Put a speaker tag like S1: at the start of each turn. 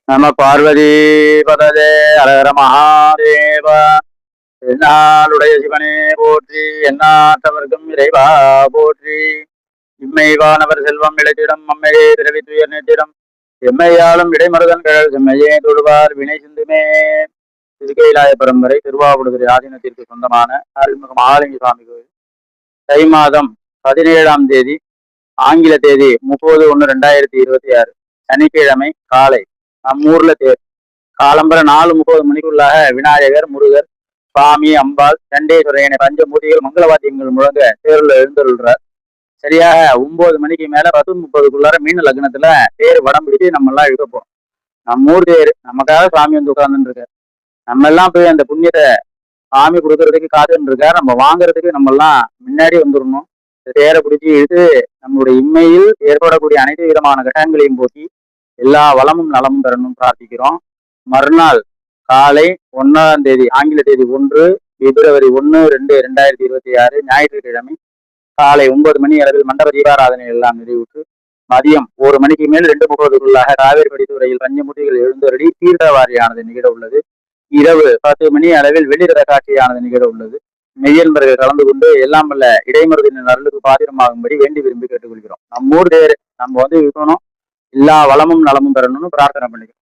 S1: நம பார்வதி பததே ஹரஹர மகாதேவ. என்னாளுடைய சிவனே போற்றி, எந்நாட்டவர்க்கும் இறைவா போற்றி. இம்மைவானவர் செல்வம் இழைத்திடம் அம்மையே பிறவி துயர் நேற்றிடம் எம்மையாலும் இடைமருதன் கழல் செம்மையே தொழுவார் வினை சிந்துமே. திருக்கைலாய பரம்பரை திருவாவூடுதுறை ஆதீனத்திற்கு சொந்தமான அருள்மிகு மகாலிங்க சுவாமி கோயில் தை மாதம் 17ஆம் தேதி, ஆங்கில தேதி 30/1/2026 சனிக்கிழமை காலை நம்ம ஊர்ல தேர். காலம்பர 4:30 மணிக்குள்ளாக விநாயகர், முருகர், சுவாமி, அம்பாள், சண்டேஸ்வரர் என பஞ்சமூர்த்திகள் மங்களவாத்தியங்கள் முழங்க தேர்ல எழுந்தருள்றார். சரியாக 9 மணிக்கு மேல 10:30க்குள்ளார மீன லக்னத்துல தேர் வடம் பிடிச்சு நம்ம எல்லாம் இழுக்கப்போம். நம்ம ஊர் தேர், நமக்காக சாமி வந்து உட்கார்ந்துட்டு இருக்காரு. நம்ம எல்லாம் போய் அந்த புண்ணியத்தை சாமி கொடுக்கறதுக்கு காத்துன்னு இருக்காரு. நம்ம வாங்குறதுக்கு நம்ம எல்லாம் முன்னாடி வந்துடணும். தேரை பிடிச்சி இழுத்து நம்மளுடைய இம்மையில் ஏற்படக்கூடிய அனைத்து விதமான கட்டங்களையும் போக்கி எல்லா வளமும் நலமும் பெறணும் பிரார்த்திக்கிறோம். மறுநாள் காலை 1ஆம் தேதி, ஆங்கில தேதி 1 பிப்ரவரி 1/2/2026 ஞாயிற்றுக்கிழமை காலை 9 மணி அளவில் மண்டப தீபாராதனை எல்லாம் நிறைவுற்று மதியம் 1 மணிக்கு மேல் 2:30க்குள்ளாக காவேரி படித்துறையில் பஞ்சமுட்டிகள் எழுந்தருளி தீர்த்தவாரியானது நிகழ உள்ளது. இரவு 10 மணி அளவில் வெளிரத காட்சியானது நிகழ உள்ளது. மெய்யன்பர்கள் கலந்து கொண்டு எல்லாம் வல்ல இடைமருதின் அருளுக்கு பாத்திரமாகும்படி வேண்டி விரும்பி கேட்டுக்கொள்கிறோம். நம்ம ஊர் தேர் நம்ம வந்து இருக்கணும், எல்லா வளமும் நலமும் பெறணும்னு பிரார்த்தனை பண்ணிக்கிறோம்.